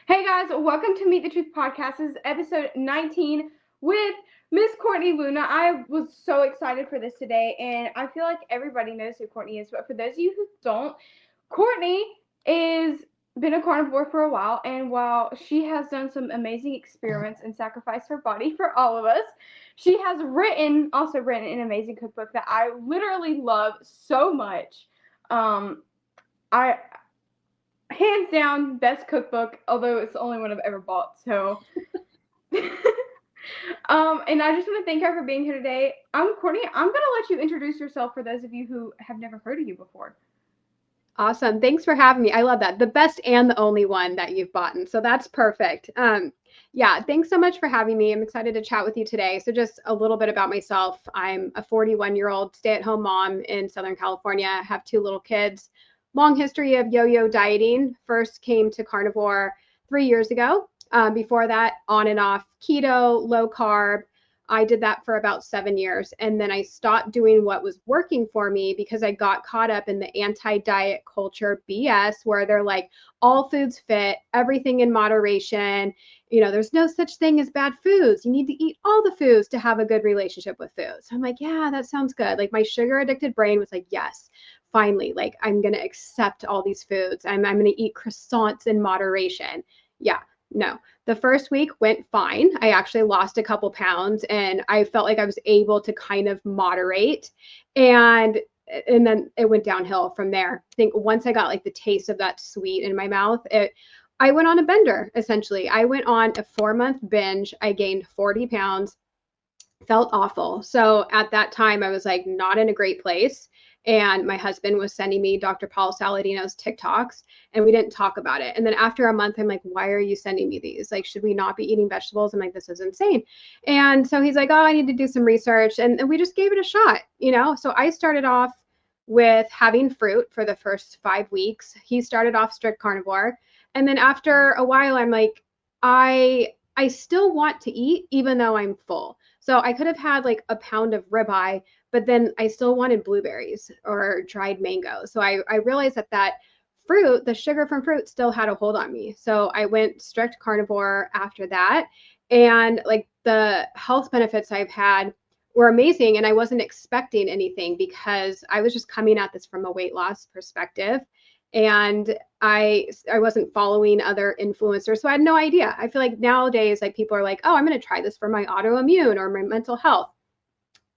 Hey guys, welcome to Meet the Truth Podcast. This is episode 19 with Miss Courtney Luna. I was so excited for this today, and I feel like everybody knows who Courtney is, but for those of you who don't, Courtney is been a carnivore for a while, and while she has done some amazing experiments and sacrificed her body for all of us, she has also written an amazing cookbook that I literally love so much. I hands down best cookbook, although it's the only one I've ever bought. So, and I just want to thank her for being here today. I'm Courtney. I'm gonna let you introduce yourself for those of you who have never heard of you before. Awesome. Thanks for having me. I love that. The best and the only one that you've bought. So that's perfect. Thanks so much for having me. I'm excited to chat with you today. So just a little bit about myself. I'm a 41-year-old stay-at-home mom in Southern California. I have 2 little kids. Long history of yo-yo dieting. First came to carnivore 3 years ago. Before that, on and off keto, low carb. I did that for about 7 years. And then I stopped doing what was working for me because I got caught up in the anti-diet culture BS where they're like, all foods fit, everything in moderation. There's no such thing as bad foods. You need to eat all the foods to have a good relationship with food. So I'm like, yeah, that sounds good. Like my sugar addicted brain was like, yes, finally, like I'm going to accept all these foods. I'm going to eat croissants in moderation. Yeah, no. The first week went fine. I actually lost a couple pounds and I felt like I was able to kind of moderate. And then it went downhill from there. I think once I got like the taste of that sweet in my mouth, I went on a bender essentially. I went on a 4-month binge. I gained 40 pounds, felt awful. So at that time I was like not in a great place. And my husband was sending me Dr. Paul Saladino's TikToks and we didn't talk about it. And then after a month, I'm like, why are you sending me these? Like, should we not be eating vegetables? I'm like, this is insane. And so he's like, oh, I need to do some research. And we just gave it a shot. So I started off with having fruit for the first 5 weeks. He started off strict carnivore. And then after a while, I'm like, I still want to eat even though I'm full. So I could have had like a pound of ribeye, but then I still wanted blueberries or dried mango. So I realized that fruit, the sugar from fruit still had a hold on me. So I went strict carnivore after that. And like the health benefits I've had were amazing. And I wasn't expecting anything because I was just coming at this from a weight loss perspective. And I wasn't following other influencers, so I had no idea. I feel like nowadays, like people are like, oh, I'm going to try this for my autoimmune or my mental health.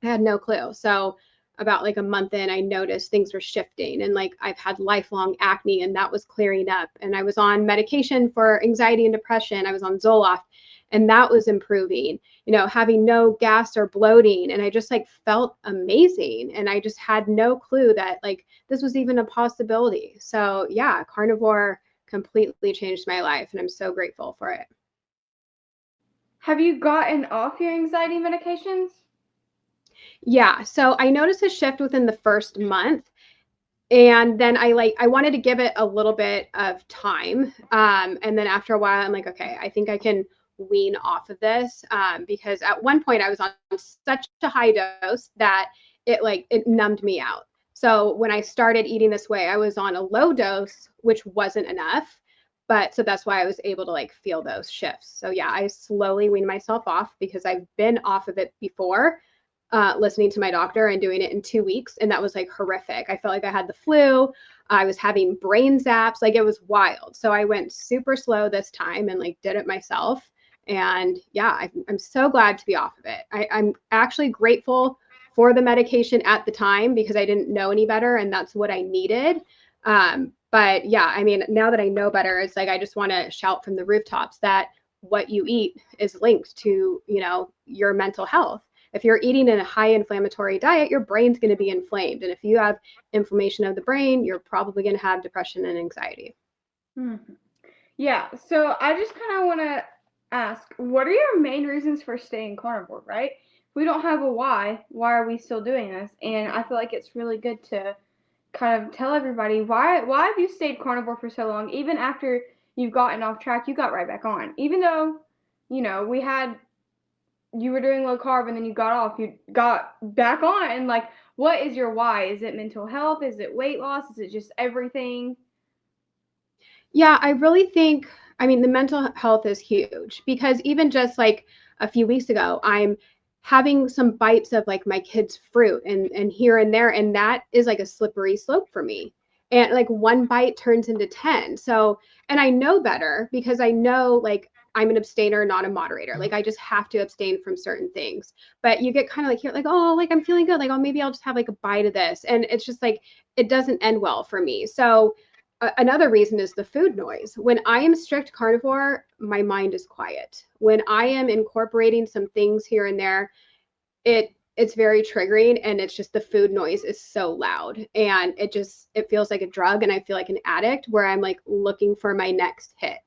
I had no clue. So about like a month in, I noticed things were shifting and like I've had lifelong acne and that was clearing up. And I was on medication for anxiety and depression. I was on Zoloft and that was improving, having no gas or bloating. And I just like felt amazing. And I just had no clue that like this was even a possibility. So yeah, carnivore completely changed my life and I'm so grateful for it. Have you gotten off your anxiety medications? Yeah. So I noticed a shift within the first month. And then I wanted to give it a little bit of time. And then after a while, I'm like, okay, I think I can wean off of this. Because at one point I was on such a high dose that it numbed me out. So when I started eating this way, I was on a low dose, which wasn't enough. But so that's why I was able to like feel those shifts. So yeah, I slowly weaned myself off because I've been off of it before, listening to my doctor and doing it in 2 weeks. And that was like horrific. I felt like I had the flu. I was having brain zaps. Like it was wild. So I went super slow this time and like did it myself. And yeah, I'm so glad to be off of it. I'm actually grateful for the medication at the time because I didn't know any better and that's what I needed. But yeah, I mean, now that I know better, it's like I just want to shout from the rooftops that what you eat is linked to, your mental health. If you're eating in a high inflammatory diet, your brain's going to be inflamed. And if you have inflammation of the brain, you're probably going to have depression and anxiety. Mm-hmm. Yeah, so I just kind of want to ask, what are your main reasons for staying carnivore, right? If we don't have a why are we still doing this? And I feel like it's really good to kind of tell everybody why have you stayed carnivore for so long? Even after you've gotten off track, you got right back on. Even though, you were doing low carb and then you got off, you got back on. And like, what is your why? Is it mental health? Is it weight loss? Is it just everything? Yeah, I really think I mean, the mental health is huge because even just like a few weeks ago, I'm having some bites of like my kids' fruit and here and there, and that is like a slippery slope for me. And like one bite turns into 10. So, and I know better because I know like I'm an abstainer, not a moderator. Like I just have to abstain from certain things. But you get kind of like you're like, oh, like I'm feeling good. Like, oh, maybe I'll just have like a bite of this. And it's just like it doesn't end well for me. So another reason is the food noise. When I am strict carnivore, my mind is quiet. When I am incorporating some things here and there, it's very triggering, and it's just the food noise is so loud, and it feels like a drug, and I feel like an addict where I'm like looking for my next hit.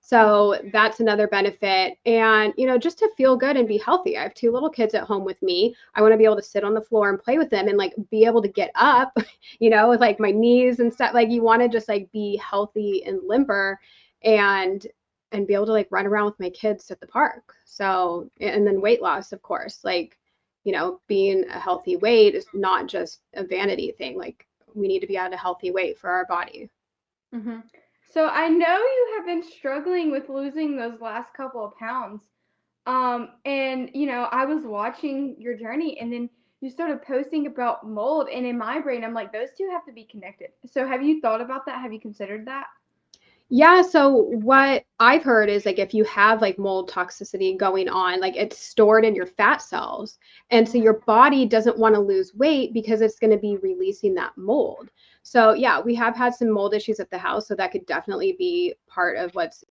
So that's another benefit. And, just to feel good and be healthy. I have two little kids at home with me. I want to be able to sit on the floor and play with them and like be able to get up, with like my knees and stuff. Like you want to just like be healthy and limber and be able to like run around with my kids at the park. So, and then weight loss, of course, like, being a healthy weight is not just a vanity thing. Like we need to be at a healthy weight for our body. Mm-hmm. So I know you have been struggling with losing those last couple of pounds. And I was watching your journey, and then you started posting about mold, and in my brain I'm like, those two have to be connected. So have you thought about that? Have you considered that? Yeah, so what I've heard is like if you have like mold toxicity going on, like it's stored in your fat cells. And so your body doesn't want to lose weight because it's going to be releasing that mold. So yeah, we have had some mold issues at the house, so that could definitely be part of what's,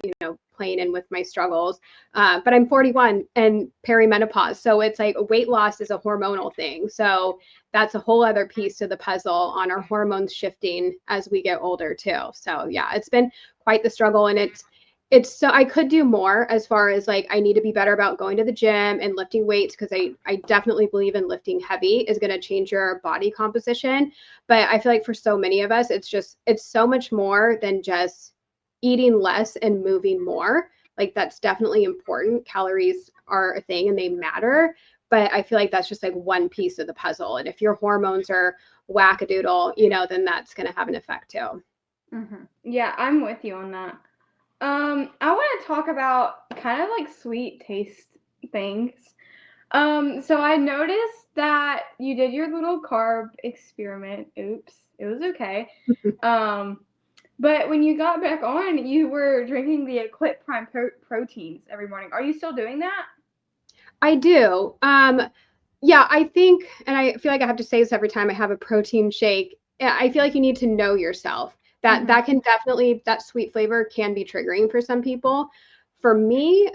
playing in with my struggles. But I'm 41 and perimenopause, so it's like weight loss is a hormonal thing. So that's a whole other piece to the puzzle on our hormones shifting as we get older too. So yeah, it's been quite the struggle, and it's so I could do more as far as like I need to be better about going to the gym and lifting weights, because I definitely believe in lifting heavy is going to change your body composition. But I feel like for so many of us it's so much more than just eating less and moving more. Like that's definitely important. Calories are a thing and they matter, but I feel like that's just like one piece of the puzzle. And if your hormones are wackadoodle, then that's going to have an effect too. Mm-hmm. Yeah, I'm with you on that. I want to talk about kind of like sweet taste things. So I noticed that you did your little carb experiment. Oops, it was okay. Um, but when you got back on, you were drinking the Eclipse Prime proteins every morning. Are you still doing that? I do. Yeah, I think, and I feel like I have to say this every time I have a protein shake. I feel like you need to know yourself. That can definitely, that sweet flavor can be triggering for some people. For me,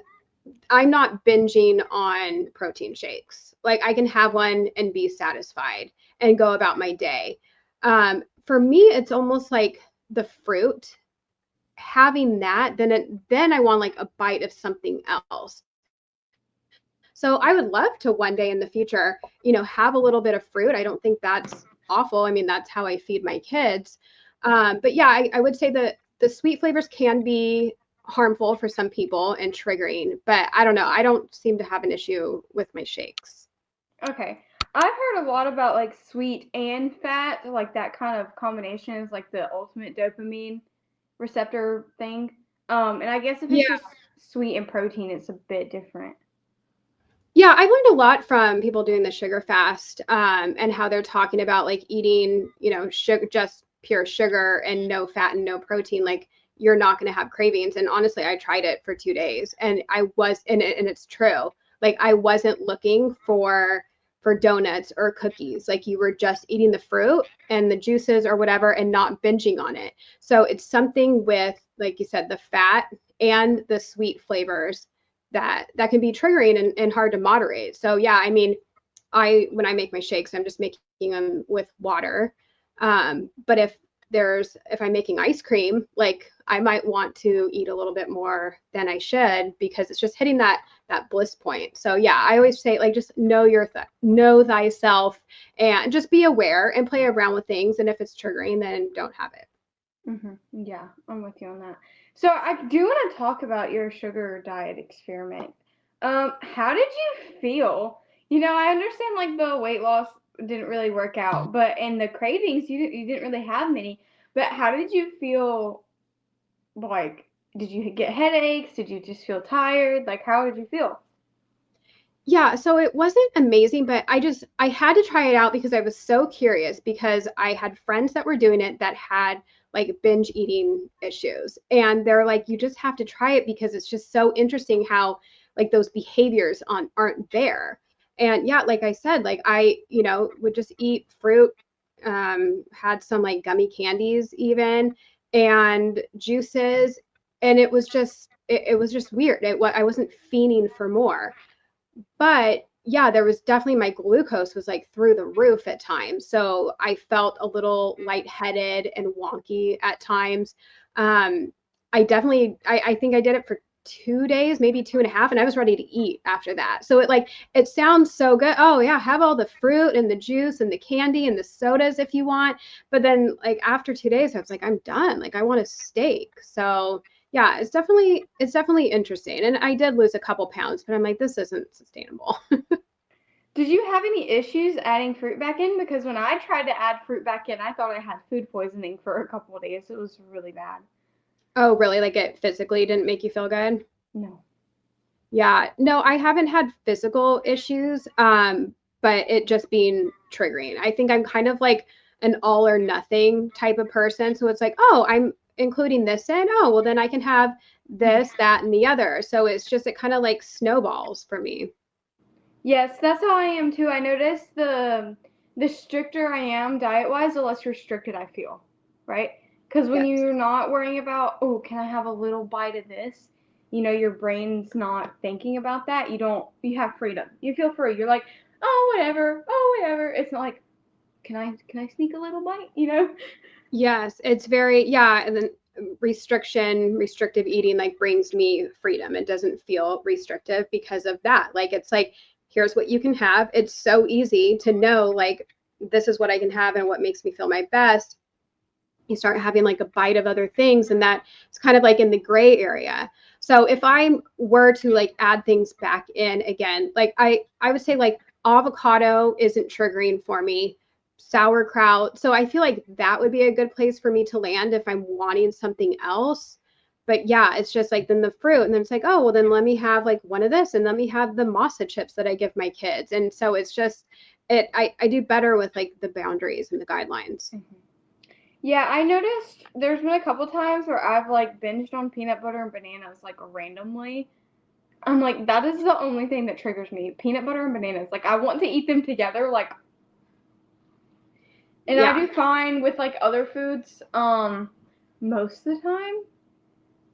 I'm not binging on protein shakes. Like I can have one and be satisfied and go about my day. For me, it's almost like the fruit. Having that, then I want like a bite of something else. So I would love to one day in the future, have a little bit of fruit. I don't think that's awful. I mean, that's how I feed my kids. But yeah, I would say that the sweet flavors can be harmful for some people and triggering, but I don't know. I don't seem to have an issue with my shakes. Okay. I've heard a lot about like sweet and fat, like that kind of combination is like the ultimate dopamine receptor thing. And I guess if it's Yeah. just sweet and protein, it's a bit different. Yeah, I've learned a lot from people doing the sugar fast, and how they're talking about like eating, sugar, just pure sugar and no fat and no protein. Like you're not going to have cravings. And honestly, I tried it for 2 days, and and it's true. Like I wasn't looking for donuts or cookies. Like you were just eating the fruit and the juices or whatever, and not binging on it. So it's something with, like you said, the fat and the sweet flavors that can be triggering and hard to moderate. So yeah, I mean, when I make my shakes, I'm just making them with water. But if I'm making ice cream, like I might want to eat a little bit more than I should, because it's just hitting that bliss point. So yeah, I always say like just know thyself, and just be aware and play around with things. And if it's triggering, then don't have it. Yeah, I'm with you on that. So I do want to talk about your sugar diet experiment. How did you feel? I understand like the weight loss didn't really work out, but and the cravings you didn't really have many. But how did you feel like did you get headaches? Did you just feel tired? Like, how did you feel? Yeah, so it wasn't amazing, but I had to try it out because I was so curious because I had friends that were doing it that had like binge eating issues. And they're like, you just have to try it because it's just so interesting how like those behaviors aren't there. And yeah, like I said, like I would just eat fruit, had some like gummy candies even and juices, and it was just weird. I wasn't fiending for more. But yeah, there was definitely my glucose was like through the roof at times. So I felt a little lightheaded and wonky at times. Um, I think I did it for 2 days, maybe 2.5, and I was ready to eat after that. So it sounds so good. Oh yeah, have all the fruit and the juice and the candy and the sodas if you want. But then like after 2 days, I was like, I'm done. Like I want a steak. So yeah, it's definitely interesting. And I did lose a couple pounds, but I'm like, this isn't sustainable. Did you have any issues adding fruit back in? Because when I tried to add fruit back in, I thought I had food poisoning for a couple of days. It was really bad. Oh, really? Like it physically didn't make you feel good? No. Yeah. No, I haven't had physical issues, but it just being triggering. I think I'm kind of like an all or nothing type of person. So it's like, oh, I'm including this in. Oh, well, then I can have this, that, and the other. So it's just, it kind of like snowballs for me. Yes, that's how I am too. I notice the stricter I am diet wise, the less restricted I feel, right? Because when Yes. you're not worrying about, oh, can I have a little bite of this? Your brain's not thinking about that. You have freedom. You feel free. You're like, oh, whatever. Oh, whatever. It's not like, can I sneak a little bite? Yes, it's very, yeah. And then restrictive eating like brings me freedom. It doesn't feel restrictive because of that. Like, it's like, here's what you can have. It's so easy to know, like, this is what I can have and what makes me feel my best. You start having like a bite of other things, and that it's kind of like in the gray area. So if I were to like add things back in again, like I would say like avocado isn't triggering for me, sauerkraut. So I feel like that would be a good place for me to land if I'm wanting something else. But yeah, it's just like then the fruit, and then it's like, oh well, then let me have like one of this, and let me have the masa chips that I give my kids. And so it's just I do better with like the boundaries and the guidelines. Mhm. Yeah, I noticed there's been a couple times where I've like binged on peanut butter and bananas like randomly. I'm like, that is the only thing that triggers me. Peanut butter and bananas. Like I want to eat them together, and I Yeah. do fine with like other foods, most of the time.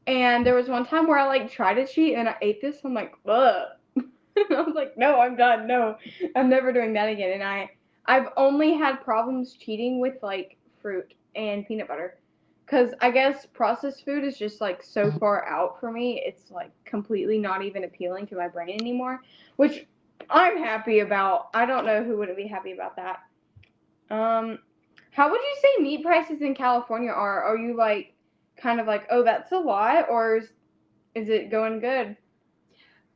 And there was one time where I like tried to cheat and I ate this. I'm like, ugh. I was like, no, I'm done. No, I'm never doing that again. And I've only had problems cheating with like fruit and peanut butter. Cause I guess processed food is just like so far out for me. It's like completely not even appealing to my brain anymore, which I'm happy about. I don't know who wouldn't be happy about that. Um, how would you say meat prices in California are? Are you like kind of like, oh, that's a lot, or is it going good?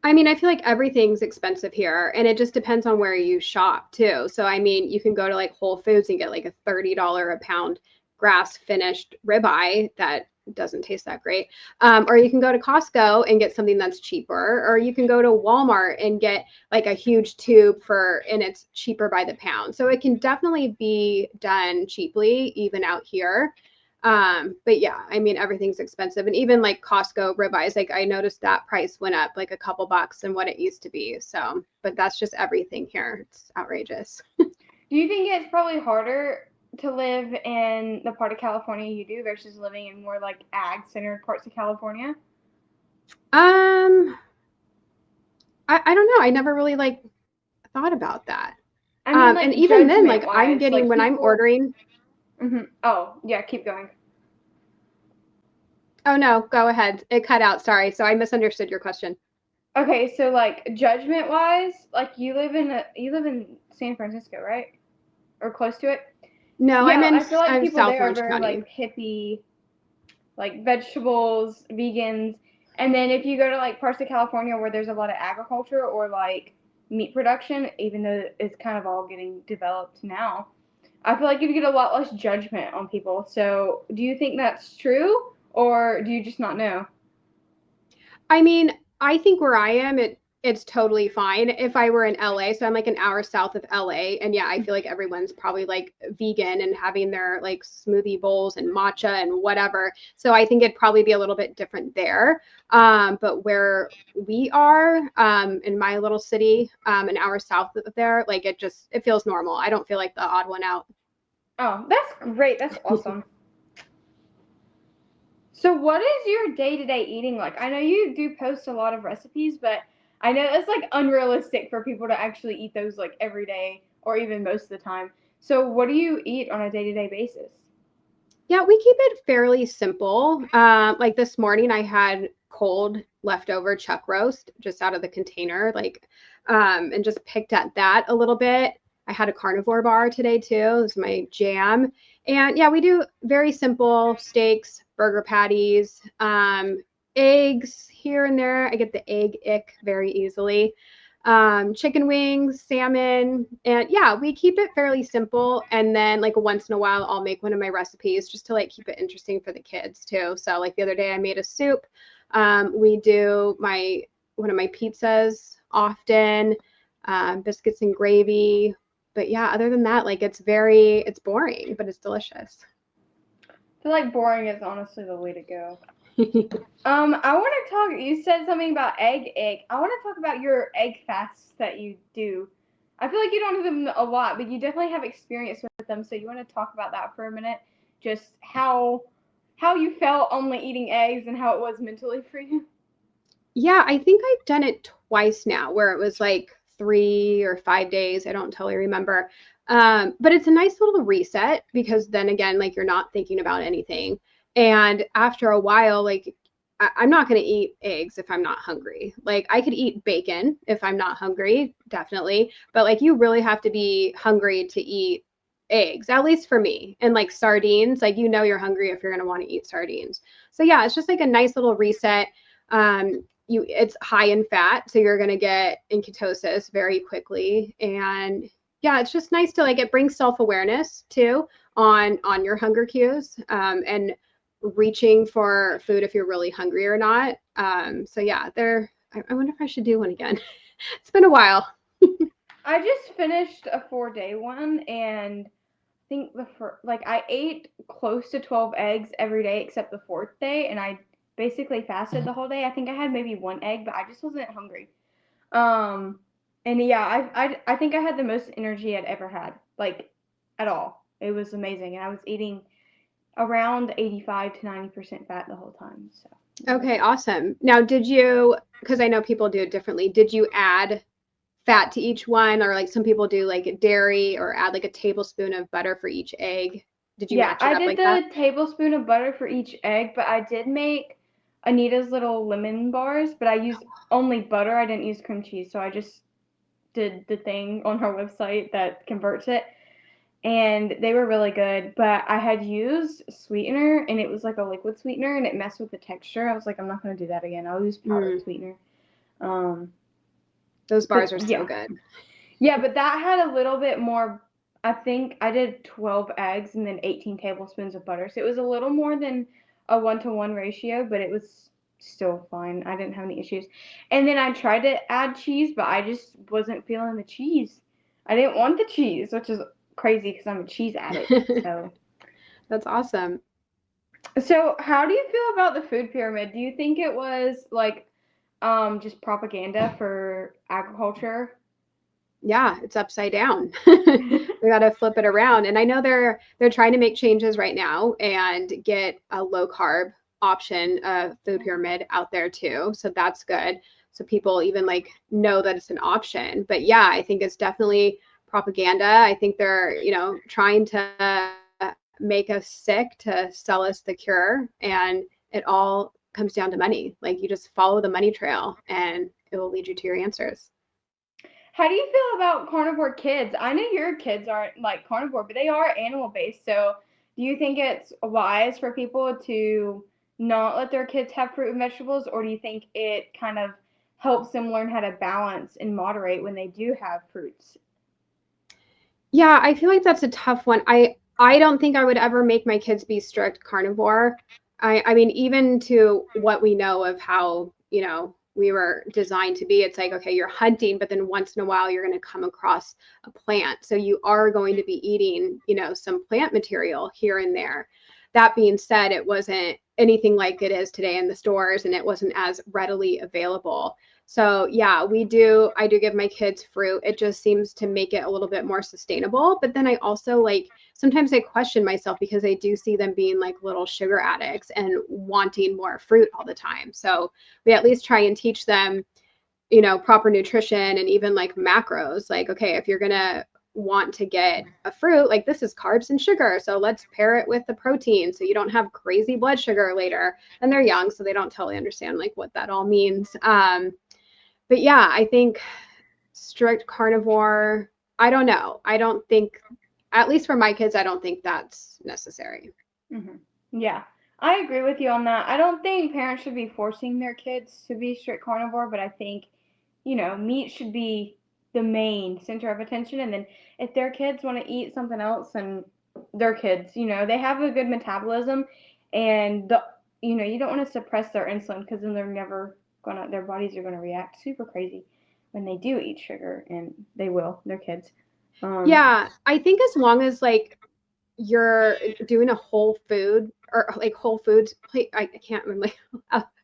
I mean, I feel like everything's expensive here, and it just depends on where you shop too. So, I mean, you can go to like Whole Foods and get like a $30 a pound grass finished ribeye that doesn't taste that great. Or you can go to Costco and get something that's cheaper, or you can go to Walmart and get like a huge tube and it's cheaper by the pound. So, it can definitely be done cheaply, even out here. But yeah, I mean, everything's expensive. And even like Costco ribeyes, like I noticed that price went up like a couple bucks than what it used to be. So, but that's just everything here. It's outrageous. Do you think it's probably harder to live in the part of California you do versus living in more like ag-centered parts of California? Um, I don't know. I never really like thought about that. I mean, And like even then, like judgment I'm wise, getting like when I'm people. ordering. Oh, yeah, keep going. Oh no, go ahead. It cut out. Sorry. So I misunderstood your question. Okay, so like judgment wise, like you live in San Francisco, right? Or close to it? No, Yeah, I feel like I'm people South there are Orange very County. like hippie, like vegetables, vegans. And then if you go to like parts of California where there's a lot of agriculture or like meat production, even though it's kind of all getting developed now, I feel like you get a lot less judgment on people. So do you think that's true or do you just not know? I mean, I think where I am, it's totally fine. If I were in LA, so I'm like an hour south of LA, and yeah, I feel like everyone's probably like vegan and having their like smoothie bowls and matcha and whatever. So I think it'd probably be a little bit different there. But where we are, in my little city, an hour south of there, like it feels normal. I don't feel like the odd one out. Oh, that's great. That's awesome. So what is your day-to-day eating like? I know you do post a lot of recipes, but I know it's like unrealistic for people to actually eat those like every day or even most of the time. So what do you eat on a day-to-day basis? Yeah, we keep it fairly simple. Like this morning, I had cold leftover chuck roast just out of the container, and just picked at that a little bit. I had a carnivore bar today too. It was my jam. And yeah, we do very simple steaks, burger patties, eggs here and there. I get the egg ick very easily. Chicken wings, salmon, and yeah, we keep it fairly simple. And then like once in a while, I'll make one of my recipes just to like keep it interesting for the kids too. So like the other day, I made a soup. We do one of my pizzas often, biscuits and gravy. But yeah, other than that, like it's boring, but it's delicious. I feel like boring is honestly the way to go. I want to talk. You said something about egg. I want to talk about your egg fasts that you do. I feel like you don't do them a lot, but you definitely have experience with them. So you want to talk about that for a minute? Just how you felt only eating eggs and how it was mentally for you. Yeah, I think I've done it twice now where it was like 3 or 5 days. I don't totally remember. But it's a nice little reset because then again, like you're not thinking about anything. And after a while, like I'm not going to eat eggs if I'm not hungry. Like I could eat bacon if I'm not hungry, definitely. But like you really have to be hungry to eat eggs, at least for me. And like sardines, like you're hungry if you're going to want to eat sardines. So yeah, it's just like a nice little reset. It's high in fat, so you're going to get in ketosis very quickly. And yeah, it's just nice to like it brings self-awareness too on your hunger cues, and reaching for food if you're really hungry or not. So yeah, I wonder if I should do one again. It's been a while. I just finished a 4-day one, and I think I ate close to 12 eggs every day except the fourth day, and I basically fasted the whole day. I think I had maybe one egg, but I just wasn't hungry. Um, and yeah, I think I had the most energy I'd ever had, like at all. It was amazing, and I was eating around 85 to 90% fat the whole time. So. Okay, awesome. Now, because I know people do it differently, did you add fat to each one, or like some people do like dairy or add like a tablespoon of butter for each egg? Did you match it I up did like that? the tablespoon of butter for each egg, but I did make Anita's little lemon bars, but I used only butter. I didn't use cream cheese, so I just did the thing on her website that converts it, and they were really good. But I had used sweetener, and it was like a liquid sweetener, and it messed with the texture. I was like, I'm not gonna do that again. I'll use powdered sweetener. Those bars are yeah. so good. Yeah, but that had a little bit more. I think I did 12 eggs and then 18 tablespoons of butter. So it was a little more than a 1-to-1 ratio, but it was still fine. I didn't have any issues. And then I tried to add cheese, but I just wasn't feeling the cheese. I didn't want the cheese, which is crazy because I'm a cheese addict. So That's awesome. So how do you feel about the food pyramid? Do you think it was like just propaganda for agriculture? Yeah, it's upside down. We got to flip it around. And I know they're trying to make changes right now and get a low carb option of food pyramid out there too. So that's good. So people even like know that it's an option. But yeah, I think it's definitely propaganda. I think they're, trying to make us sick to sell us the cure. And it all comes down to money. Like you just follow the money trail and it will lead you to your answers. How do you feel about carnivore kids? I know your kids aren't like carnivore, but they are animal based. So, do you think it's wise for people to not let their kids have fruit and vegetables, or do you think it kind of helps them learn how to balance and moderate when they do have fruits? Yeah, I feel like that's a tough one. I don't think I would ever make my kids be strict carnivore. I mean, even to what we know of how, we were designed to be. It's like, okay, you're hunting, but then once in a while you're going to come across a plant. So you are going to be eating, some plant material here and there. That being said, it wasn't anything like it is today in the stores, and it wasn't as readily available. So yeah, I do give my kids fruit. It just seems to make it a little bit more sustainable. But then I also sometimes I question myself because I do see them being like little sugar addicts and wanting more fruit all the time. So we at least try and teach them, proper nutrition and even like macros. Like, okay, if you're going to want to get a fruit, like this is carbs and sugar. So let's pair it with the protein so you don't have crazy blood sugar later. And they're young, so they don't totally understand like what that all means. But yeah, I think strict carnivore, I don't know. I don't think, at least for my kids, I don't think that's necessary. Mm-hmm. Yeah, I agree with you on that. I don't think parents should be forcing their kids to be strict carnivore, but I think, meat should be the main center of attention. And then if their kids want to eat something else, and their kids, they have a good metabolism, and you don't want to suppress their insulin because then their bodies are gonna react super crazy when they do eat sugar, and they will, their kids. Yeah, I think as long as like you're doing a whole food or like Whole Foods, I can't remember,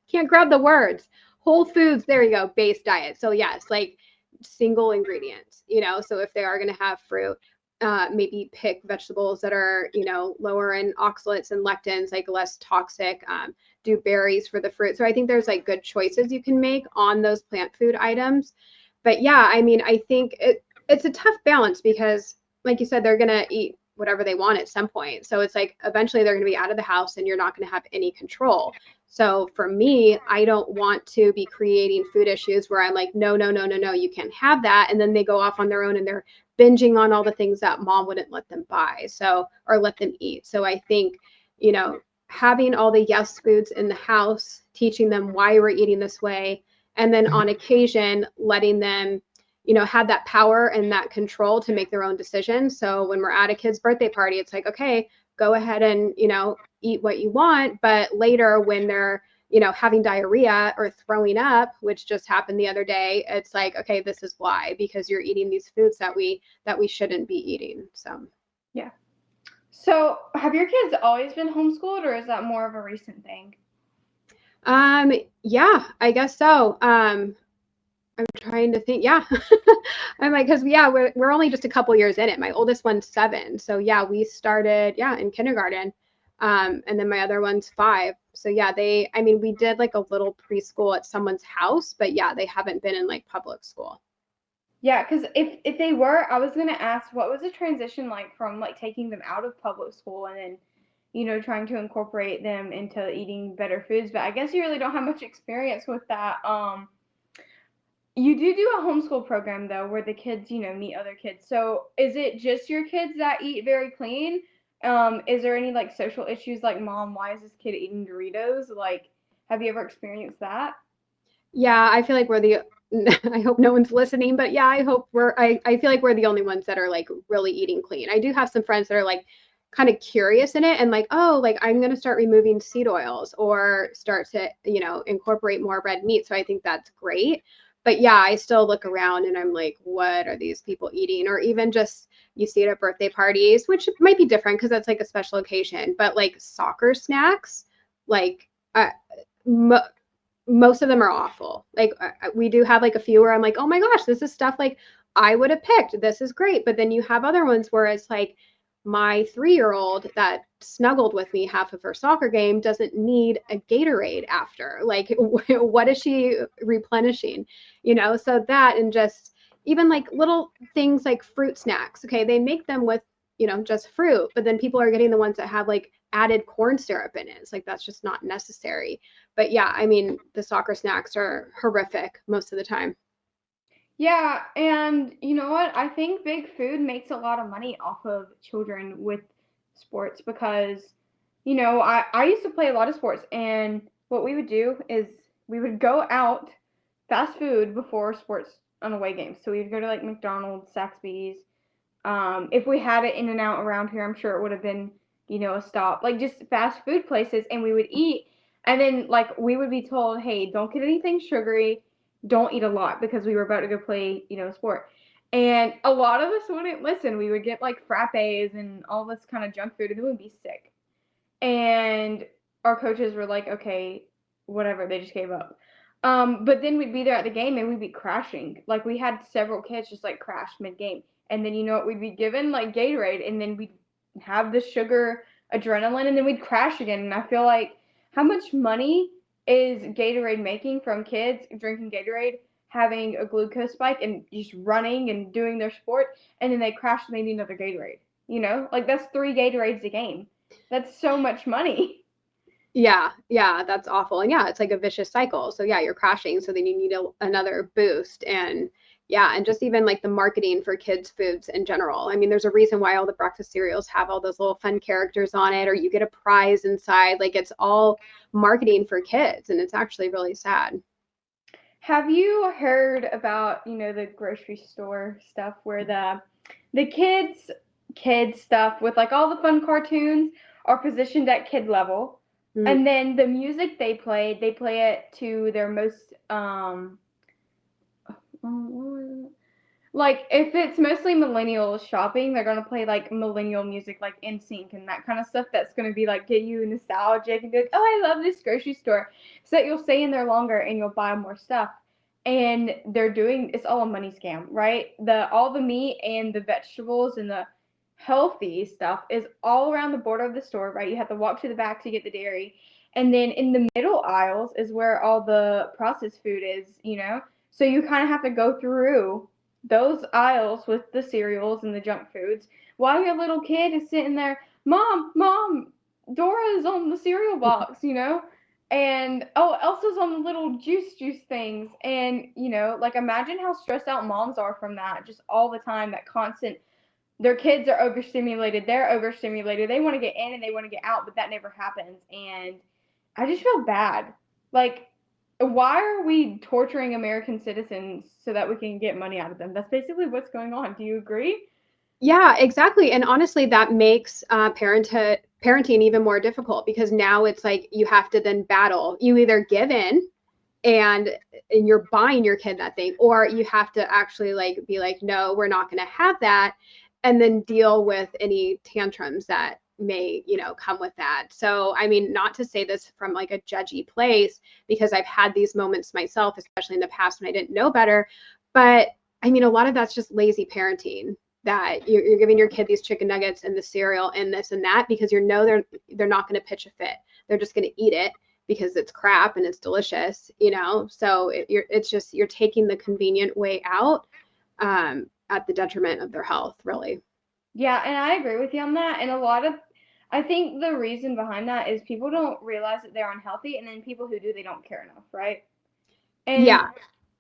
can't grab the words. Whole Foods, there you go, based diet. So yes, like single ingredients, so if they are going to have fruit, maybe pick vegetables that are, lower in oxalates and lectins, like less toxic, do berries for the fruit. So I think there's like good choices you can make on those plant food items. But yeah, I mean, I think it's a tough balance because like you said, they're going to eat whatever they want at some point. So it's like eventually they're going to be out of the house and you're not going to have any control. So for me, I don't want to be creating food issues where I'm like, no, no, no, no, no, you can't have that. And then they go off on their own and they're binging on all the things that mom wouldn't let them buy. So, or let them eat. So I think, having all the yes foods in the house, teaching them why we're eating this way, and then on occasion letting them have that power and that control to make their own decisions. So when we're at a kid's birthday party, it's like, okay, go ahead and, eat what you want. But later when they're, having diarrhea or throwing up, which just happened the other day, it's like, okay, this is why, because you're eating these foods that we shouldn't be eating. So, yeah. So have your kids always been homeschooled, or is that more of a recent thing? Yeah, I guess so. I'm trying to think. Yeah. I'm like, because yeah, we're only just a couple years in it. My oldest one's 7. So yeah, we started, in kindergarten. And then my other one's 5. So yeah, we did like a little preschool at someone's house, but yeah, they haven't been in like public school. Yeah, because if they were, I was gonna ask, what was the transition like from like taking them out of public school and then, trying to incorporate them into eating better foods? But I guess you really don't have much experience with that. You do a homeschool program though, where the kids, meet other kids. So is it just your kids that eat very clean? Is there any like social issues like, mom, why is this kid eating Doritos? Like, have you ever experienced that? Yeah, I feel like we're the I hope no one's listening, but yeah, I feel like we're the only ones that are like really eating clean. I do have some friends that are like kind of curious in it and like, oh, like I'm going to start removing seed oils or start to, incorporate more red meat. So I think that's great. But yeah, I still look around and I'm like, what are these people eating? Or even just you see it at birthday parties, which might be different because that's like a special occasion, but like soccer snacks, like most of them are awful. Like we do have like a few where I'm like, oh my gosh, this is stuff like I would have picked. This is great. But then you have other ones where it's like my 3-year-old that snuggled with me half of her soccer game doesn't need a Gatorade after. Like, what is she replenishing? So that, and just even like little things like fruit snacks. Okay, they make them with just fruit, but then people are getting the ones that have like added corn syrup in it. It's like that's just not necessary. But yeah, the soccer snacks are horrific most of the time. Yeah, and you know what? I think Big Food makes a lot of money off of children with sports because, I used to play a lot of sports, and what we would do is we would go out fast food before sports on away games. So we'd go to like McDonald's, Saxby's. If we had it In-N-Out around here, I'm sure it would have been, a stop. Like just fast food places, and we would eat. And then, like, we would be told, hey, don't get anything sugary, don't eat a lot, because we were about to go play, sport. And a lot of us wouldn't listen. We would get, like, frappes and all this kind of junk food, and then we'd be sick. And our coaches were like, okay, whatever, they just gave up. But then we'd be there at the game, and we'd be crashing. Like, we had several kids just, like, crash mid-game. And then, you know what, we'd be given, like, Gatorade, and then we'd have the sugar adrenaline, and then we'd crash again. And I feel like, how much money is Gatorade making from kids drinking Gatorade, having a glucose spike, and just running and doing their sport, and then they crash and they need another Gatorade? Like, that's 3 Gatorades a game. That's so much money. Yeah, that's awful. And yeah, it's like a vicious cycle. So yeah, you're crashing. So then you need another boost. And yeah, and just even like the marketing for kids' foods in general. I mean, there's a reason why all the breakfast cereals have all those little fun characters on it, or you get a prize inside. Like, it's all marketing for kids, and it's actually really sad. Have you heard about, the grocery store stuff where the kids stuff with like all the fun cartoons are positioned at kid level, and then the music they play it to their most like, if it's mostly millennials shopping, they're gonna play like millennial music, like NSYNC and that kind of stuff. That's gonna be like get you nostalgic and be like, oh, I love this grocery store, so that you'll stay in there longer and you'll buy more stuff. And it's all a money scam, right? All the meat and the vegetables and the healthy stuff is all around the border of the store, right? You have to walk to the back to get the dairy, and then in the middle aisles is where all the processed food is. So you kind of have to go through those aisles with the cereals and the junk foods while your little kid is sitting there, Mom, Dora's on the cereal box. And oh, Elsa's on the little juice things. And like, imagine how stressed out moms are from that, just all the time, that constant, their kids are overstimulated, they're overstimulated, they want to get in and they want to get out, but that never happens. And I just feel bad. Like, why are we torturing American citizens so that we can get money out of them? That's basically what's going on. Do you agree? Yeah, exactly. And honestly, that makes parenting even more difficult, because now it's like you have to then battle. You either give in and you're buying your kid that thing, or you have to actually like be like, no, we're not going to have that, and then deal with any tantrums that may come with that. So I mean, not to say this from like a judgy place, because I've had these moments myself, especially in the past when I didn't know better, but I mean, a lot of that's just lazy parenting, that you're giving your kid these chicken nuggets and the cereal and this and that because they're not going to pitch a fit. They're just going to eat it because it's crap and it's delicious, so it's just, you're taking the convenient way out, at the detriment of their health, really. Yeah, and I agree with you on that. And I think the reason behind that is people don't realize that they're unhealthy, and then people who do, they don't care enough, right? And, Yeah.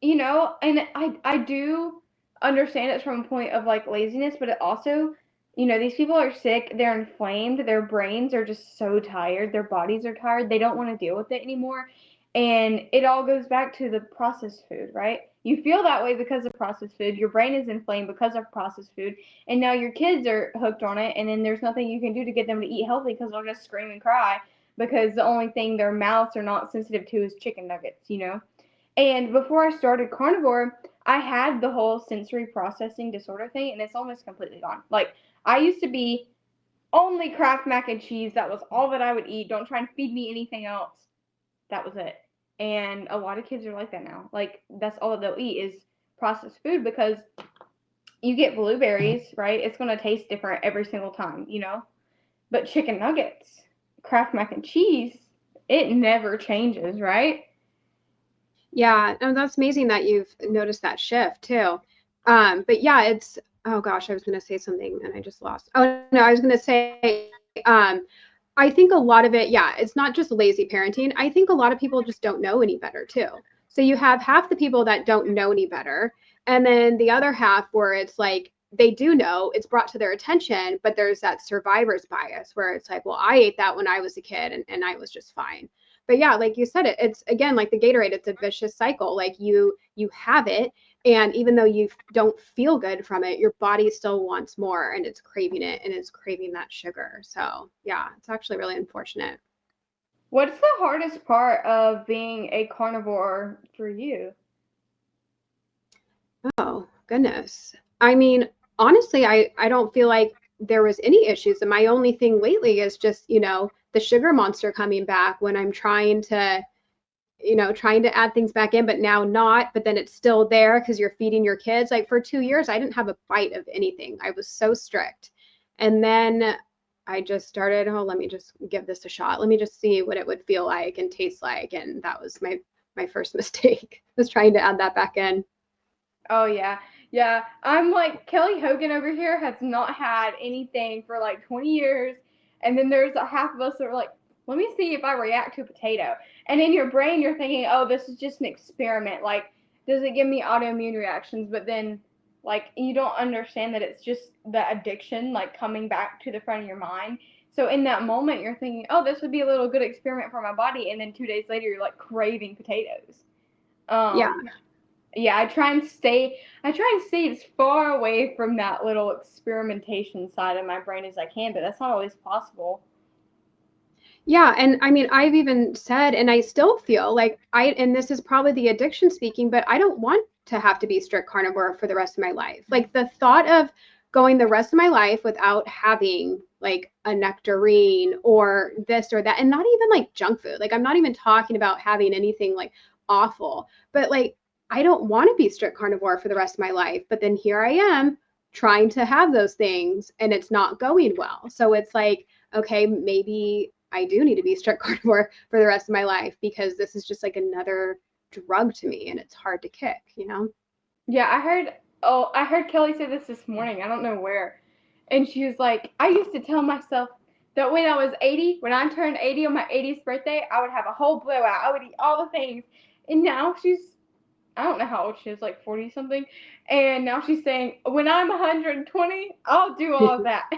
And I do understand it's from a point of like laziness, but it also, these people are sick, they're inflamed, their brains are just so tired, their bodies are tired, they don't want to deal with it anymore. And it all goes back to the processed food, right? You feel that way because of processed food. Your brain is inflamed because of processed food. And now your kids are hooked on it. And then there's nothing you can do to get them to eat healthy because they'll just scream and cry because the only thing their mouths are not sensitive to is chicken nuggets. And before I started carnivore, I had the whole sensory processing disorder thing, and it's almost completely gone. Like, I used to be only Kraft mac and cheese. That was all that I would eat. Don't try and feed me anything else. That was it. And a lot of kids are like that now. Like, that's all they'll eat is processed food, because you get blueberries, right? It's going to taste different every single time. But chicken nuggets, Kraft mac and cheese, it never changes, right? Yeah, and that's amazing that you've noticed that shift too. But yeah, oh gosh, I was going to say something and I just lost. Oh no, I was going to say, I think a lot of it, yeah, it's not just lazy parenting. I think a lot of people just don't know any better too. So you have half the people that don't know any better, and then the other half where it's like they do know, it's brought to their attention, but there's that survivor's bias where it's like, well, I ate that when I was a kid and I was just fine. But yeah, like you said, it's again like the Gatorade, it's a vicious cycle. Like you have it, and even though you don't feel good from it, your body still wants more, and it's craving it, and it's craving that sugar. So yeah, it's actually really unfortunate. What's the hardest part of being a carnivore for you? Oh, goodness. I mean, honestly, I don't feel like there was any issues. And my only thing lately is just, the sugar monster coming back when I'm trying to add things back in, but now not, but then it's still there because you're feeding your kids. Like for 2 years, I didn't have a bite of anything. I was so strict. And then I just started, oh, let me just give this a shot. Let me just see what it would feel like and taste like. And that was my first mistake, was trying to add that back in. Oh yeah. Yeah. I'm like Kelly Hogan over here has not had anything for like 20 years. And then there's a half of us that are like, let me see if I react to a potato. And in your brain you're thinking, oh, this is just an experiment. Like, does it give me autoimmune reactions? But then like you don't understand that it's just the addiction like coming back to the front of your mind. So in that moment you're thinking, oh, this would be a little good experiment for my body, and then 2 days later you're like craving potatoes. Yeah. Um yeah, I try and stay as far away from that little experimentation side of my brain as I can, but that's not always possible. Yeah, and I mean, I've even said, and I still feel like and this is probably the addiction speaking, but I don't want to have to be strict carnivore for the rest of my life. Like the thought of going the rest of my life without having like a nectarine or this or that, and not even like junk food. Like I'm not even talking about having anything like awful, but like I don't want to be strict carnivore for the rest of my life. But then here I am trying to have those things and it's not going well. So it's like, okay, maybe I do need to be strict carnivore for the rest of my life because this is just like another drug to me and it's hard to kick. Yeah, I heard Kelly say this morning. I don't know where. And she was like, I used to tell myself that when I was 80, when I turned 80 on my 80th birthday, I would have a whole blowout. I would eat all the things. And now I don't know how old she is, like 40 something. And now she's saying, when I'm 120, I'll do all of that.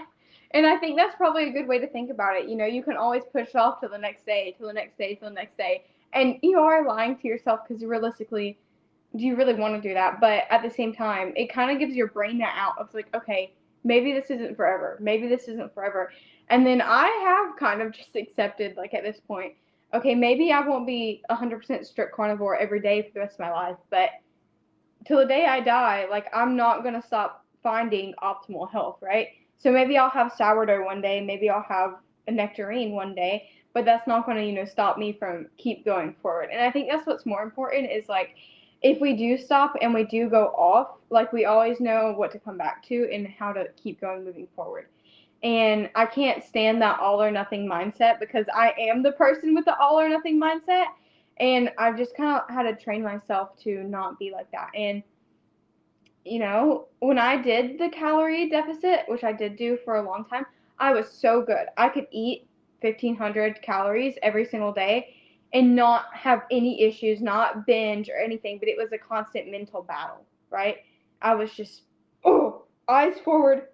And I think that's probably a good way to think about it. You know, you can always push it off till the next day, till the next day, till the next day. And you are lying to yourself because realistically, do you really want to do that? But at the same time, it kind of gives your brain that out of like, okay, maybe this isn't forever. Maybe this isn't forever. And then I have kind of just accepted, like at this point, okay, maybe I won't be 100% strict carnivore every day for the rest of my life, but till the day I die, like I'm not going to stop finding optimal health, right? So maybe I'll have sourdough one day, maybe I'll have a nectarine one day, but that's not going to, stop me from keep going forward. And I think that's what's more important is like if we do stop and we do go off, like we always know what to come back to and how to keep going moving forward. And I can't stand that all or nothing mindset because I am the person with the all or nothing mindset. And I've just kind of had to train myself to not be like that. And, when I did the calorie deficit, which I did do for a long time, I was so good. I could eat 1,500 calories every single day and not have any issues, not binge or anything, but it was a constant mental battle, right? I was just, oh, eyes forward,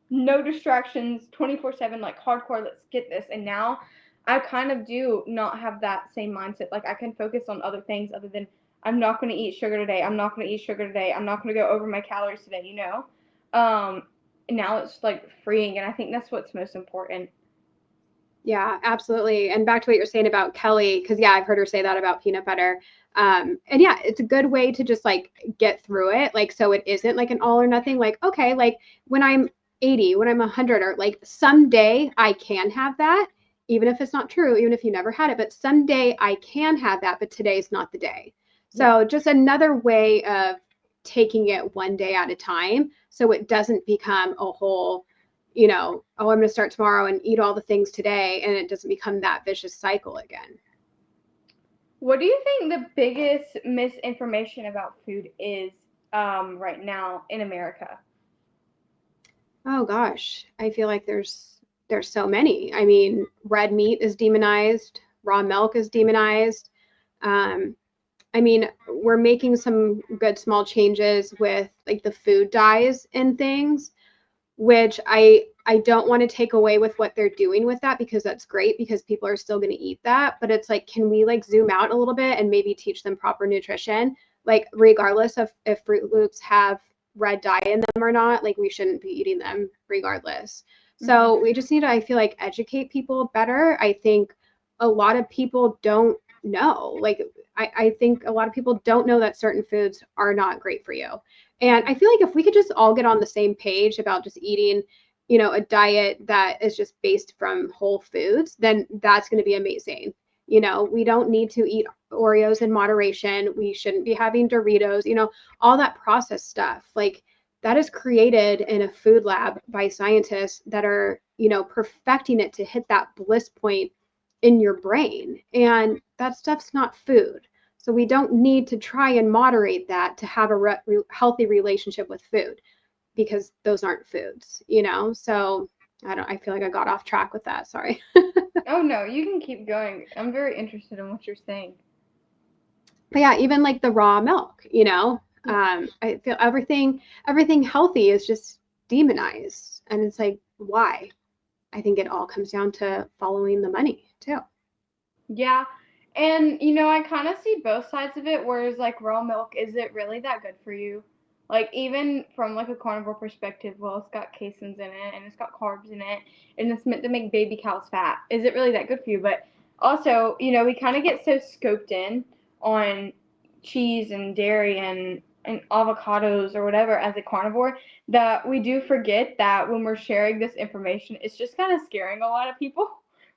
no distractions, 24/7, like hardcore, let's get this. And now I kind of do not have that same mindset. Like I can focus on other things other than I'm not going to eat sugar today. I'm not going to eat sugar today. I'm not going to go over my calories today. Um, now it's like freeing. And I think that's what's most important. Yeah, absolutely. And back to what you're saying about Kelly, because yeah, I've heard her say that about peanut butter. And yeah, it's a good way to just like get through it. Like, so it isn't like an all or nothing. Like, okay, like when I'm 80, when I'm 100, or like someday I can have that, even if it's not true, even if you never had it, but someday I can have that, but today's not the day. So just another way of taking it one day at a time so it doesn't become a whole oh, I'm going to start tomorrow and eat all the things today, and it doesn't become that vicious cycle again. What do you think the biggest misinformation about food is right now in America? Oh gosh, I feel like there's so many. I mean, red meat is demonized, raw milk is demonized. Um, I mean, we're making some good small changes with like the food dyes and things, which I don't want to take away with what they're doing with that because that's great because people are still going to eat that, but it's like can we like zoom out a little bit and maybe teach them proper nutrition, like regardless of if Fruit Loops have red dye in them or not, like we shouldn't be eating them regardless. So we just need to, I feel like, educate people better. I think a lot of people don't know. Like, I think a lot of people don't know that certain foods are not great for you. And I feel like if we could just all get on the same page about just eating, a diet that is just based from whole foods, then that's going to be amazing. We don't need to eat Oreos in moderation. We shouldn't be having Doritos, all that processed stuff. Like, that is created in a food lab by scientists that are, perfecting it to hit that bliss point in your brain. And that stuff's not food. So we don't need to try and moderate that to have a healthy relationship with food, because those aren't foods, So I feel like I got off track with that. Sorry. Oh no, you can keep going. I'm very interested in what you're saying. But yeah, even like the raw milk, I feel everything healthy is just demonized. And it's like, why? I think it all comes down to following the money too. Yeah. And I kind of see both sides of it, whereas like raw milk, is it really that good for you? Like, even from like a carnivore perspective, well, it's got caseins in it and it's got carbs in it and it's meant to make baby cows fat. Is it really that good for you? But also, we kind of get so scoped in on cheese and dairy and avocados or whatever as a carnivore that we do forget that when we're sharing this information, it's just kind of scaring a lot of people.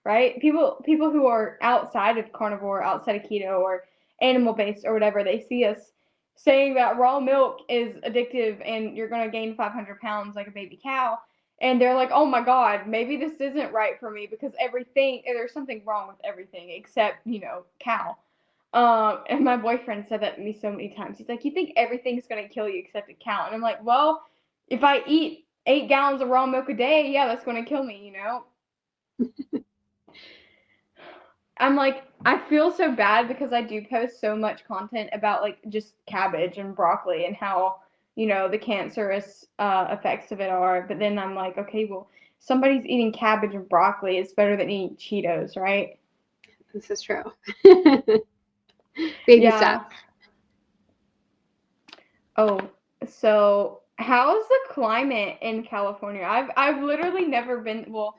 Right? People who are outside of carnivore, outside of keto or animal based or whatever, they see us saying that raw milk is addictive and you're going to gain 500 pounds like a baby cow. And they're like, oh my God, maybe this isn't right for me because there's something wrong with everything except, cow. And my boyfriend said that to me so many times. He's like, you think everything's going to kill you except a cow? And I'm like, well, if I eat 8 gallons of raw milk a day, yeah, that's going to kill me, I'm like, I feel so bad because I do post so much content about like just cabbage and broccoli and how, the cancerous effects of it are. But then I'm like, okay, well, somebody's eating cabbage and broccoli. It's better than eating Cheetos, right? This is true. Baby Yeah. steps. Oh, so how's the climate in California? I've literally never been. Well,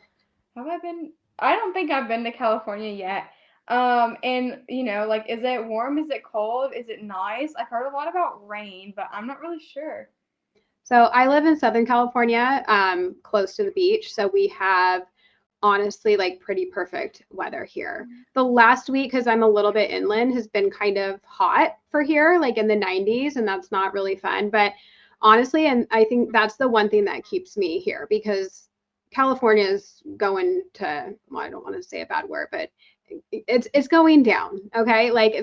have I been? I don't think I've been to California yet. And like, is it warm? Is it cold? Is it nice? I've heard a lot about rain, but I'm not really sure. So I live in Southern California, close to the beach. So we have honestly like pretty perfect weather here. The last week, because I'm a little bit inland, has been kind of hot for here, like in the 90s, and that's not really fun. But honestly, and I think that's the one thing that keeps me here, because California is going to, well, I don't want to say a bad word, but it's going down. Okay. Like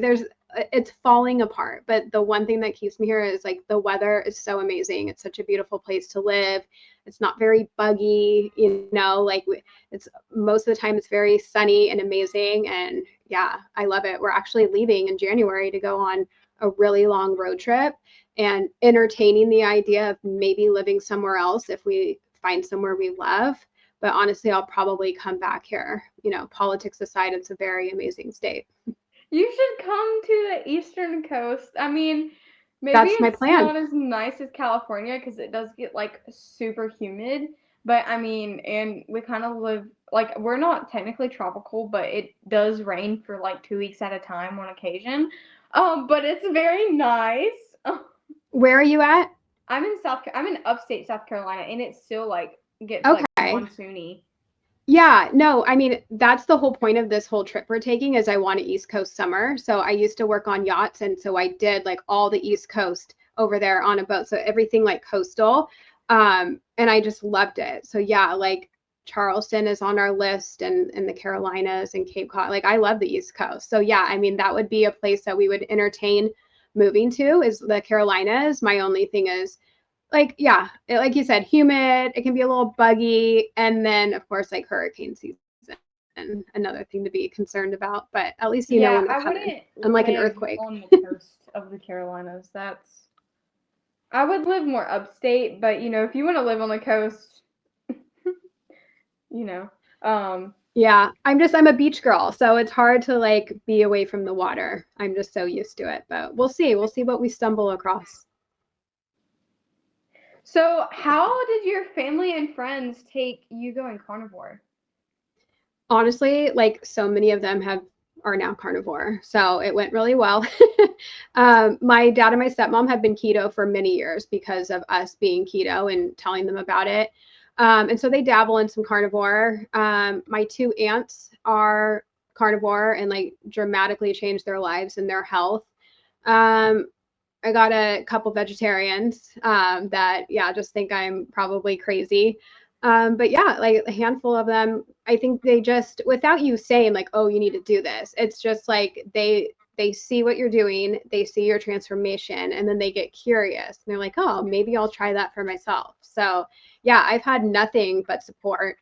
it's falling apart. But the one thing that keeps me here is like the weather is so amazing. It's such a beautiful place to live. It's not very buggy, like it's most of the time it's very sunny and amazing. And yeah, I love it. We're actually leaving in January to go on a really long road trip and entertaining the idea of maybe living somewhere else if we find somewhere we love. But honestly, I'll probably come back here. Politics aside, it's a very amazing state. You should come to the Eastern Coast. I mean, maybe That's my it's plan. not as nice as California because it does get like super humid. But I mean, and we kind of live like we're not technically tropical, but it does rain for like 2 weeks at a time on occasion. But it's very nice. Where are you at? I'm in upstate South Carolina, and it still like gets like Okay. monsoony. Yeah, no, I mean, that's the whole point of this whole trip we're taking is I want an East Coast summer. So I used to work on yachts, and so I did like all the East Coast over there on a boat. So everything like coastal. And I just loved it. So yeah, like Charleston is on our list, and the Carolinas and Cape Cod. Like I love the East Coast. So yeah, I mean, that would be a place that we would entertain moving to, is the Carolinas. My only thing is, like, yeah, like you said, humid, it can be a little buggy, and then of course like hurricane season, another thing to be concerned about. But at least when Yeah, they're I coming, wouldn't unlike an live earthquake. on the coast of the Carolinas. I would live more upstate, but if you want to live on the coast, you know, um, Yeah, I'm a beach girl, so it's hard to like be away from the water. I'm just so used to it. But we'll see what we stumble across. so how did your family and friends take you going carnivore? Honestly, like so many of them are now carnivore. So it went really well. My dad and my stepmom have been keto for many years because of us being keto and telling them about it. And so they dabble in some carnivore. My two aunts are carnivore and like dramatically changed their lives and their health. Um, I got a couple vegetarians that, yeah, just think I'm probably crazy. But yeah, like a handful of them, I think they just, without you saying like, oh, you need to do this, it's just like they see what you're doing, they see your transformation, and then they get curious. And they're like, oh, maybe I'll try that for myself. So yeah, I've had nothing but support.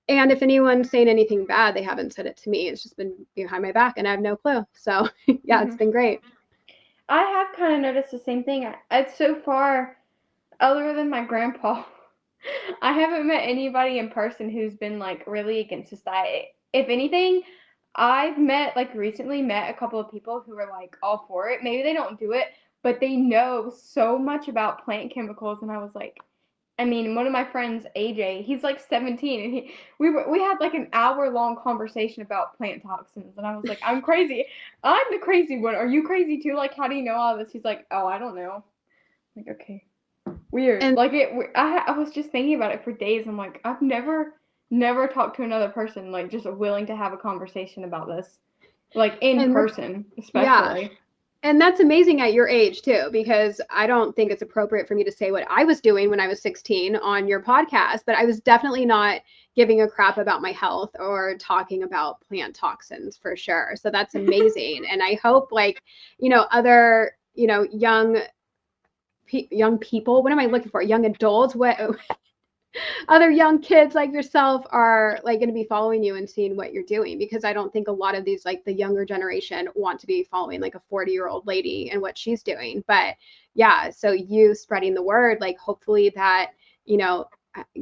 And if anyone's saying anything bad, they haven't said it to me. It's just been behind my back and I have no clue. So yeah, it's Hmm. been great. I have kind of noticed the same thing. So far, other than my grandpa, I haven't met anybody in person who's been like really against this diet. If anything, I've met like recently met a couple of people who are like all for it. Maybe they don't do it, but they know so much about plant chemicals, and I was like, I mean, one of my friends, AJ, he's like 17, and we had like an hour-long conversation about plant toxins, and I was like, I'm crazy. I'm the crazy one. Are you crazy too? Like, how do you know all this? He's like, oh, I don't know. I'm like, okay, weird. And Like I was just thinking about it for days. I'm like, I've never talked to another person like just willing to have a conversation about this, like in and person, yeah. especially. And that's amazing at your age too, because I don't think it's appropriate for me to say what I was doing when I was 16 on your podcast, but I was definitely not giving a crap about my health or talking about plant toxins for sure. So that's amazing. And I hope like, other, young people, what am I looking for? Young adults, what other young kids like yourself are like going to be following you and seeing what you're doing, because I don't think a lot of these like the younger generation want to be following like a 40-year-old lady and what she's doing. But yeah, so you spreading the word, like hopefully that, you know,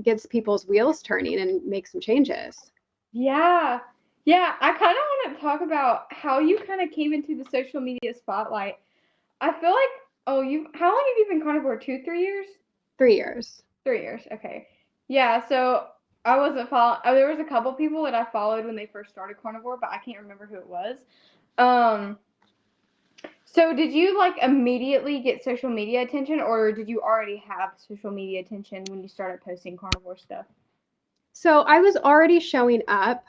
gets people's wheels turning and makes some changes. Yeah. Yeah, I kind of want to talk about how you kind of came into the social media spotlight. I feel like, oh, how long have you been carnivore? 2, 3 years? 3 years. 3 years. Okay. Yeah. So I wasn't following. Oh, there was a couple people that I followed when they first started carnivore, but I can't remember who it was. Um. So did you like immediately get social media attention, or did you already have social media attention when you started posting carnivore stuff? So I was already showing up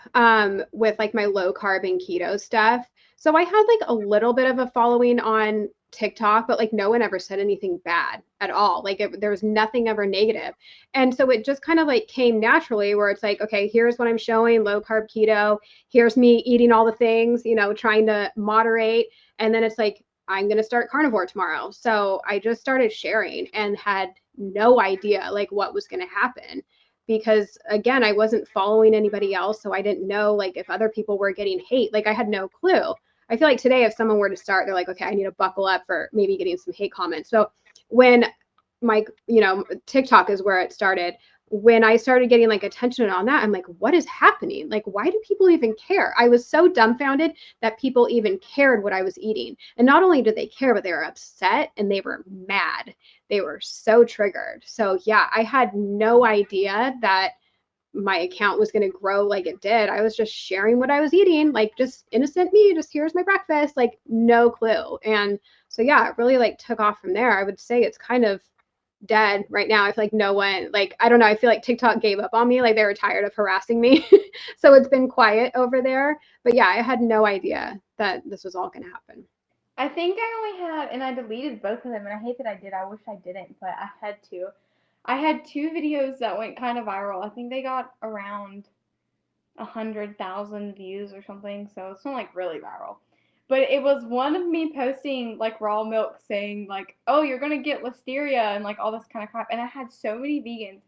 with like my low carb and keto stuff. So I had like a little bit of a following on TikTok, but like no one ever said anything bad at all. Like there was nothing ever negative. And so it just kind of like came naturally where it's like, okay, here's what I'm showing, low carb keto. Here's me eating all the things, trying to moderate. And then it's like, I'm going to start carnivore tomorrow. So I just started sharing and had no idea like what was going to happen, because again, I wasn't following anybody else, so I didn't know like if other people were getting hate. Like I had no clue. I feel like today if someone were to start, they're like, okay, I need to buckle up for maybe getting some hate comments. So when my TikTok is where it started, when I started getting like attention on that, I'm like, what is happening? Like, why do people even care? I was so dumbfounded that people even cared what I was eating. And not only did they care, but they were upset and they were mad. They were so triggered. So yeah, I had no idea that my account was going to grow like it did. I was just sharing what I was eating, like just innocent me, just here's my breakfast, like no clue. And so yeah, it really like took off from there. I would say it's kind of dead right now. I feel like no one, like, I don't know, I feel like TikTok gave up on me, like they were tired of harassing me. So it's been quiet over there. But yeah, I had no idea that this was all going to happen. I think I only had, and I deleted both of them, and I hate that I did. I wish I didn't, but I had to. I had two videos that went kind of viral. I think they got around 100,000 views or something, so it's not like really viral. But it was one of me posting like raw milk saying like, "Oh, you're gonna get listeria" and like all this kind of crap. And I had so many vegans,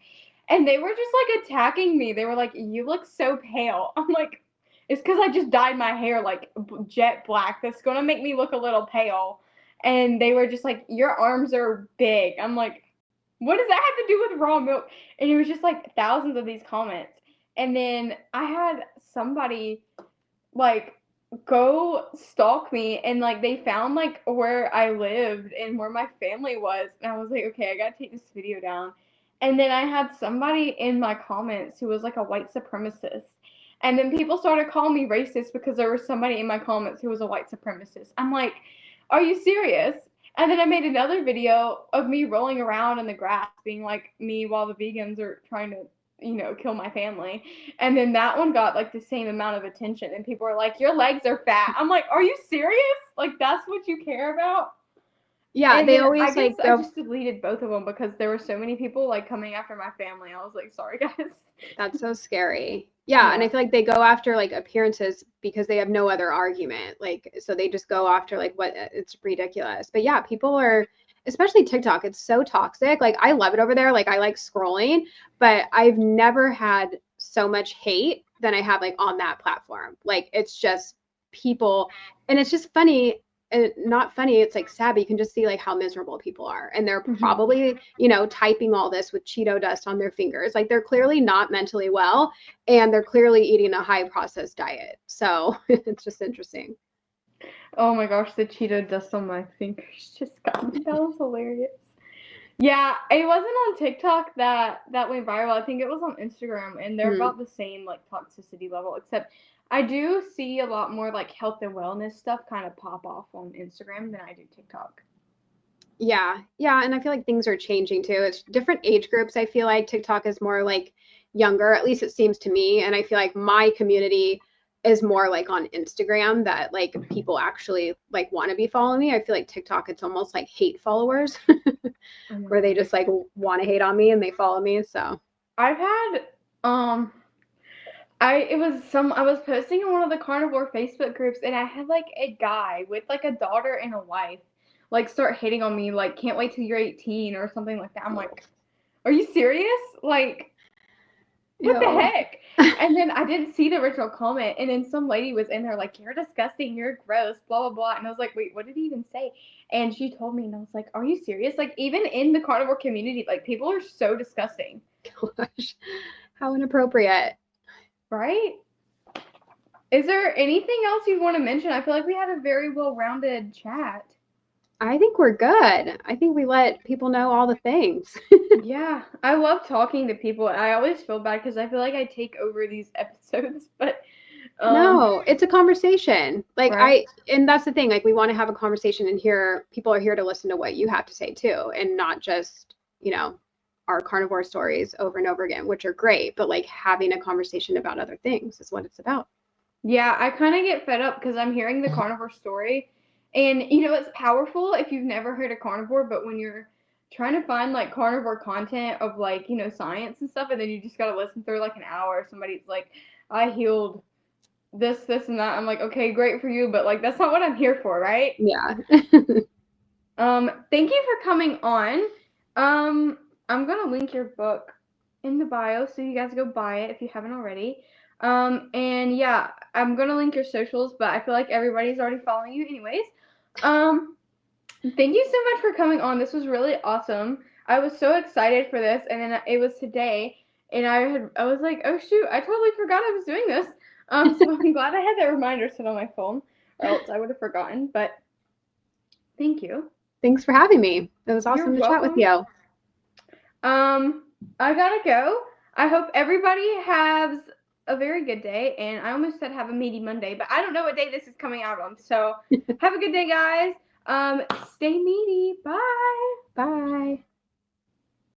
and they were just like attacking me. They were like, "You look so pale." I'm like, "It's because I just dyed my hair like jet black. That's gonna make me look a little pale." And they were just like, "Your arms are big." I'm like, "What does that have to do with raw milk?" And it was just like thousands of these comments. And then I had somebody like go stalk me, and like they found like where I lived and where my family was, and I was like, okay, I gotta take this video down. And then I had somebody in my comments who was like a white supremacist, And then people started calling me racist because there was somebody in my comments who was a white supremacist. I'm like, are you serious? And then I made another video of me rolling around in the grass being like me while the vegans are trying to, kill my family. And then that one got like the same amount of attention. And people are like, your legs are fat. I'm like, are you serious? Like, that's what you care about? Yeah, And they then always I like guess I just deleted both of them because there were so many people like coming after my family. I was like, sorry guys. That's so scary. Yeah, and I feel like they go after like appearances because they have no other argument. Like, so they just go after like what it's ridiculous. But yeah, people are, especially TikTok, it's so toxic. Like, I love it over there. Like, I like scrolling, but I've never had so much hate than I have like on that platform. Like, it's just people, and it's just funny. And not funny, it's like sad, but you can just see like how miserable people are. And they're probably, typing all this with Cheeto dust on their fingers. Like, they're clearly not mentally well, and they're clearly eating a high processed diet. So it's just interesting. Oh my gosh, the Cheeto dust on my fingers just got me. That was hilarious. Yeah, it wasn't on TikTok that went viral. I think it was on Instagram, and they're about the same like toxicity level, except I do see a lot more like health and wellness stuff kind of pop off on Instagram than I do TikTok. Yeah, and I feel like things are changing too. It's different age groups. I feel like TikTok is more like younger, at least it seems to me, and I feel like my community is more like on Instagram, that like people actually like want to be following me. I feel like TikTok, it's almost like hate followers where they just like want to hate on me and they follow me. So I've had I was posting in one of the carnivore Facebook groups, and I had like a guy with like a daughter and a wife like start hating on me, like, can't wait till you're 18 or something like that. I'm like, are you serious? Like, what the heck? And then I didn't see the original comment, and then some lady was in there like, you're disgusting, you're gross, blah blah blah. And I was like, wait, what did he even say? And she told me, and I was like, are you serious? Like, even in the carnivore community, like, people are so disgusting. Gosh, how inappropriate. Right? Is there anything else you want to mention? I feel like we had a very well-rounded chat. I think we're good. I think we let people know all the things. Yeah, I love talking to people. I always feel bad because I feel like I take over these episodes, but no, it's a conversation. Like, right? and that's the thing. Like, we want to have a conversation, and here people are here to listen to what you have to say too, and not just, our carnivore stories over and over again, which are great, but like having a conversation about other things is what it's about. Yeah, I kind of get fed up because I'm hearing the carnivore story, and it's powerful if you've never heard a carnivore, but when you're trying to find like carnivore content of like, science and stuff, and then you just got to listen through like an hour, somebody's like, I healed this, and that. I'm like, okay, great for you, but like, that's not what I'm here for, right? Yeah. Thank you for coming on. I'm gonna link your book in the bio so you guys go buy it if you haven't already. And yeah, I'm gonna link your socials, but I feel like everybody's already following you anyways. Thank you so much for coming on. This was really awesome. I was so excited for this, and then it was today, and I was like, oh shoot, I totally forgot I was doing this. So I'm glad I had that reminder set on my phone, or else I would have forgotten. But thank you. Thanks for having me. It was awesome You're to chat with you. I gotta go. I hope everybody has a very good day, and I almost said have a meaty Monday, but I don't know what day this is coming out on. So have a good day, guys. Stay meaty. Bye. Bye.